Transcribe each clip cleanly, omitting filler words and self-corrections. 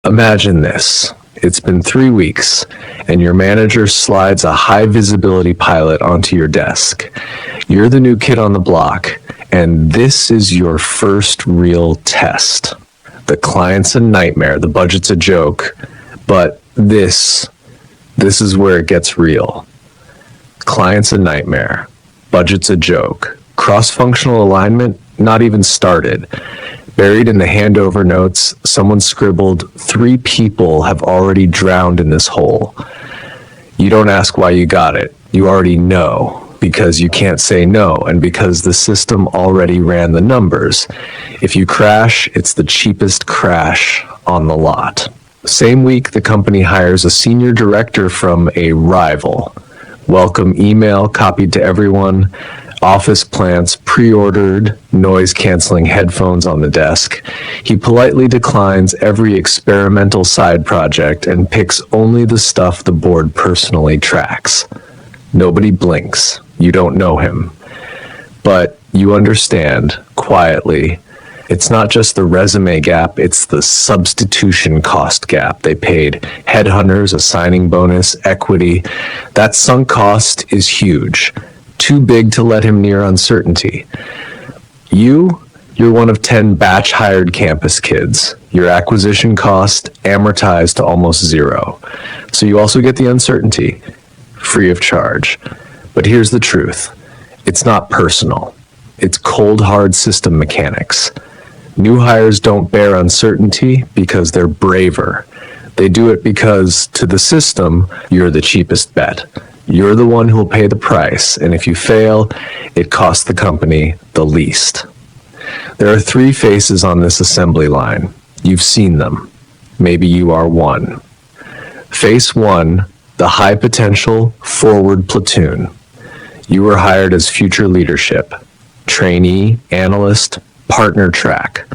Imagine this. It's been 3 weeks, and your manager slides a high-visibility pilot onto your desk. You're the new kid on the block, and this is your first real test. The client's a nightmare, the budget's a joke, but this is where it gets real. Client's a nightmare, budget's a joke. Cross-functional alignment, not even started. Buried in the handover notes, someone scribbled, 3 people have already drowned in this hole. You don't ask why you got it. You already know, because you can't say no, and because the system already ran the numbers. If you crash, it's the cheapest crash on the lot. Same week, the company hires a senior director from a rival. Welcome email copied to everyone. Office plants pre-ordered, noise-canceling headphones on the desk. He politely declines every experimental side project and picks only the stuff the board personally tracks. Nobody blinks. You don't know him. But you understand, quietly, it's not just the resume gap, it's the substitution cost gap. They paid headhunters, a signing bonus, equity. That sunk cost is huge. Too big to let him near uncertainty. You're one of 10 batch-hired campus kids. Your acquisition cost amortized to almost zero. So you also get the uncertainty, free of charge. But here's the truth. It's not personal. It's cold, hard system mechanics. New hires don't bear uncertainty because they're braver. They do it because, to the system, you're the cheapest bet. You're the one who'll pay the price, and if you fail, it costs the company the least. There are 3 faces on this assembly line. You've seen them. Maybe you are one. Face 1, the high potential forward platoon. You were hired as future leadership, trainee, analyst, partner track.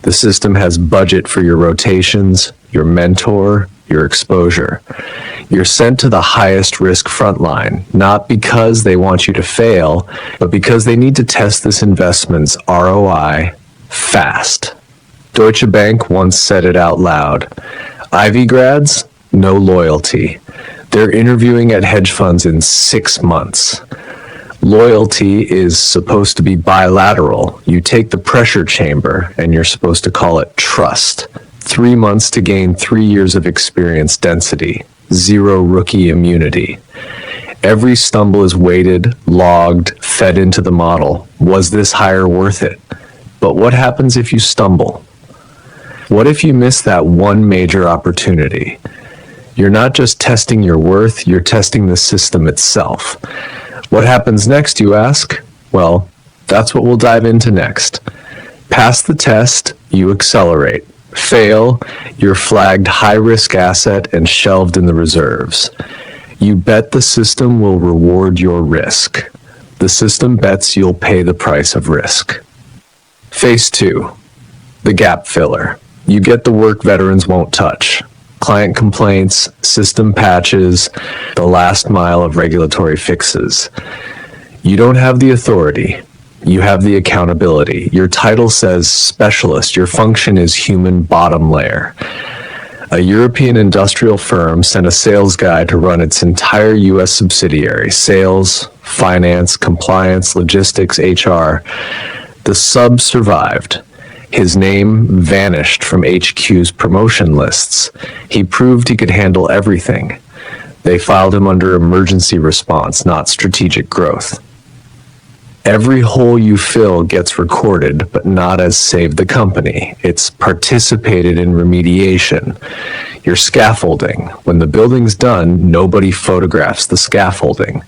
The system has budget for your rotations, your mentor, your exposure. You're sent to the highest risk frontline, not because they want you to fail, but because they need to test this investment's ROI fast. Deutsche Bank once said it out loud. Ivy grads, no loyalty. They're interviewing at hedge funds in 6 months. Loyalty is supposed to be bilateral. You take the pressure chamber and you're supposed to call it trust. 3 months to gain 3 years of experience density. 0 rookie immunity. Every stumble is weighted, logged, fed into the model. Was this hire worth it? But what happens if you stumble? What if you miss that one major opportunity? You're not just testing your worth, you're testing the system itself. What happens next, you ask? Well, that's what we'll dive into next. Pass the test, you accelerate. Fail, you're flagged high-risk asset and shelved in the reserves. You bet the system will reward your risk. The system bets you'll pay the price of risk. Phase 2, the gap filler. You get the work veterans won't touch. Client complaints, system patches, the last mile of regulatory fixes. You don't have the authority. You have the accountability. Your title says specialist. Your function is human bottom layer. A European industrial firm sent a sales guy to run its entire U.S. subsidiary, sales, finance, compliance, logistics, HR. The sub survived. His name vanished from HQ's promotion lists. He proved he could handle everything. They filed him under emergency response, not strategic growth. Every hole you fill gets recorded, but not as save the company. It's participated in remediation. Your scaffolding. When the building's done, nobody photographs the scaffolding.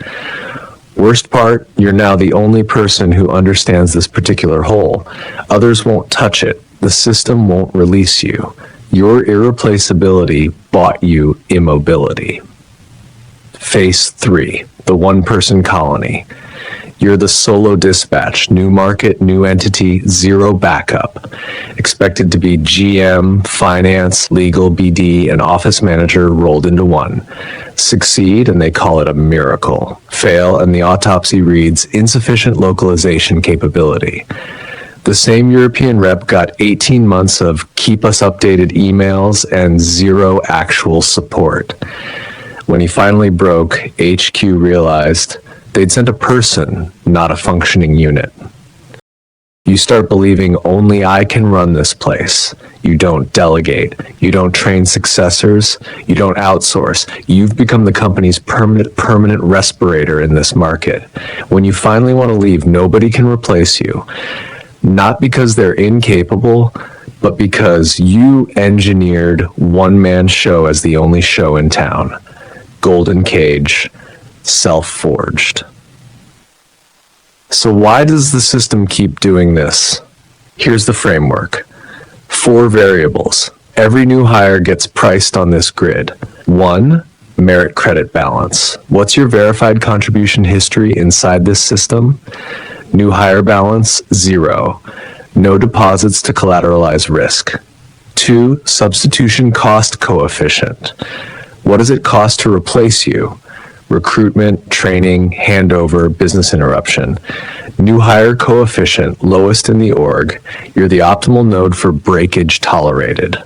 Worst part, you're now the only person who understands this particular hole. Others won't touch it. The system won't release you. Your irreplaceability bought you immobility. Phase 3, the one-person colony. You're the solo dispatch, new market, new entity, 0 backup. Expected to be GM, finance, legal, BD, and office manager rolled into one. Succeed, and they call it a miracle. Fail, and the autopsy reads insufficient localization capability. The same European rep got 18 months of keep us updated emails and zero actual support. When he finally broke, HQ realized they'd sent a person, not a functioning unit. You start believing only I can run this place. You don't delegate. You don't train successors. You don't outsource. You've become the company's permanent respirator in this market. When you finally want to leave, nobody can replace you. Not because they're incapable, but because you engineered one-man show as the only show in town. Golden cage, self-forged. So why does the system keep doing this? Here's the framework. 4 variables. Every new hire gets priced on this grid. 1, merit credit balance. What's your verified contribution history inside this system? New hire balance, 0. No deposits to collateralize risk. 2, substitution cost coefficient. What does it cost to replace you? Recruitment, training, handover, business interruption. New hire coefficient, lowest in the org. You're the optimal node for breakage tolerated.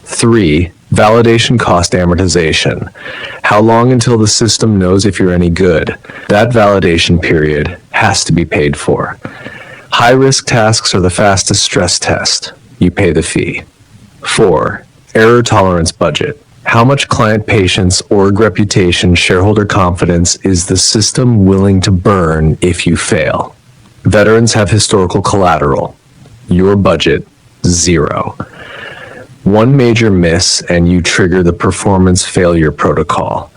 3, validation cost amortization. How long until the system knows if you're any good? That validation period has to be paid for. High-risk tasks are the fastest stress test. You pay the fee. 4, error tolerance budget. How much client patience, org reputation, shareholder confidence is the system willing to burn if you fail? Veterans have historical collateral. Your budget, 0. One major miss and you trigger the performance failure protocol.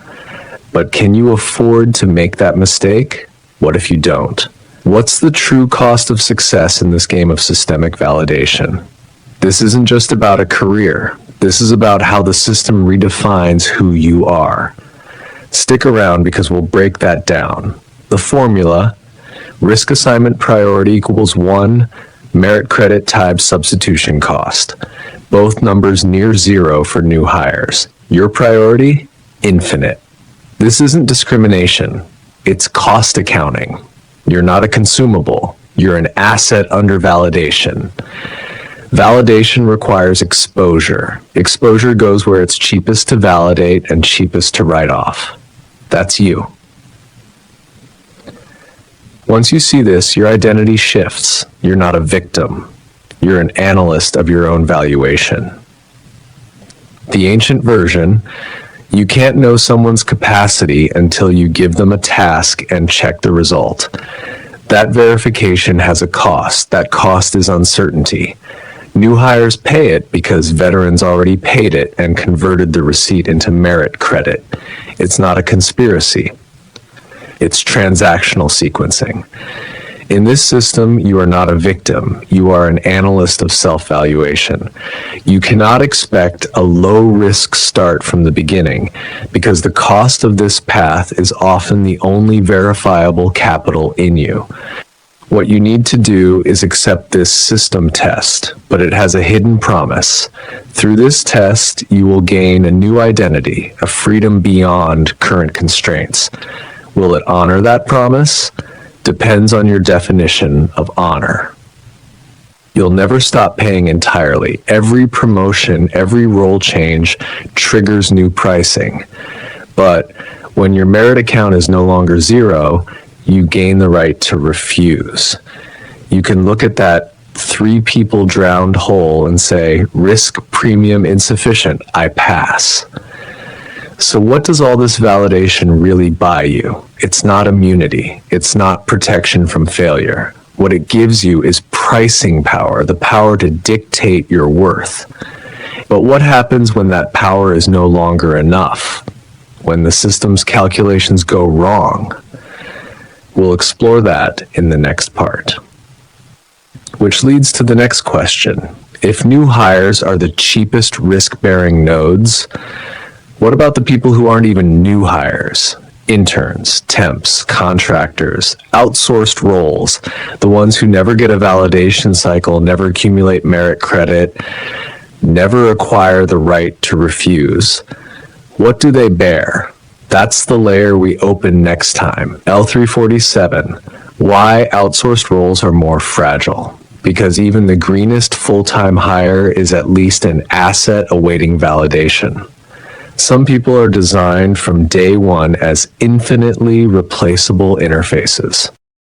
But can you afford to make that mistake? What if you don't? What's the true cost of success in this game of systemic validation? This isn't just about a career. This is about how the system redefines who you are. Stick around because we'll break that down. The formula, risk assignment priority equals 1, merit credit times substitution cost. Both numbers near 0 for new hires. Your priority, infinite. This isn't discrimination. It's cost accounting. You're not a consumable. You're an asset under validation. Validation requires exposure. Exposure goes where it's cheapest to validate and cheapest to write off. That's you. Once you see this, your identity shifts. You're not a victim. You're an analyst of your own valuation. The ancient version, you can't know someone's capacity until you give them a task and check the result. That verification has a cost. That cost is uncertainty. New hires pay it because veterans already paid it and converted the receipt into merit credit. It's not a conspiracy. It's transactional sequencing. In this system, you are not a victim. You are an analyst of self-valuation. You cannot expect a low-risk start from the beginning because the cost of this path is often the only verifiable capital in you. What you need to do is accept this system test, but it has a hidden promise. Through this test, you will gain a new identity, a freedom beyond current constraints. Will it honor that promise? Depends on your definition of honor. You'll never stop paying entirely. Every promotion, every role change triggers new pricing. But when your merit account is no longer 0, you gain the right to refuse. You can look at that 3 people drowned hole and say, risk premium insufficient, I pass. So what does all this validation really buy you? It's not immunity. It's not protection from failure. What it gives you is pricing power, the power to dictate your worth. But what happens when that power is no longer enough? When the system's calculations go wrong? We'll explore that in the next part. Which leads to the next question. If new hires are the cheapest risk-bearing nodes, what about the people who aren't even new hires? Interns, temps, contractors, outsourced roles, the ones who never get a validation cycle, never accumulate merit credit, never acquire the right to refuse. What do they bear? That's the layer we open next time. L3-47, why outsourced roles are more fragile. because even the greenest full-time hire is at least an asset awaiting validation. Some people are designed from day one as infinitely replaceable interfaces.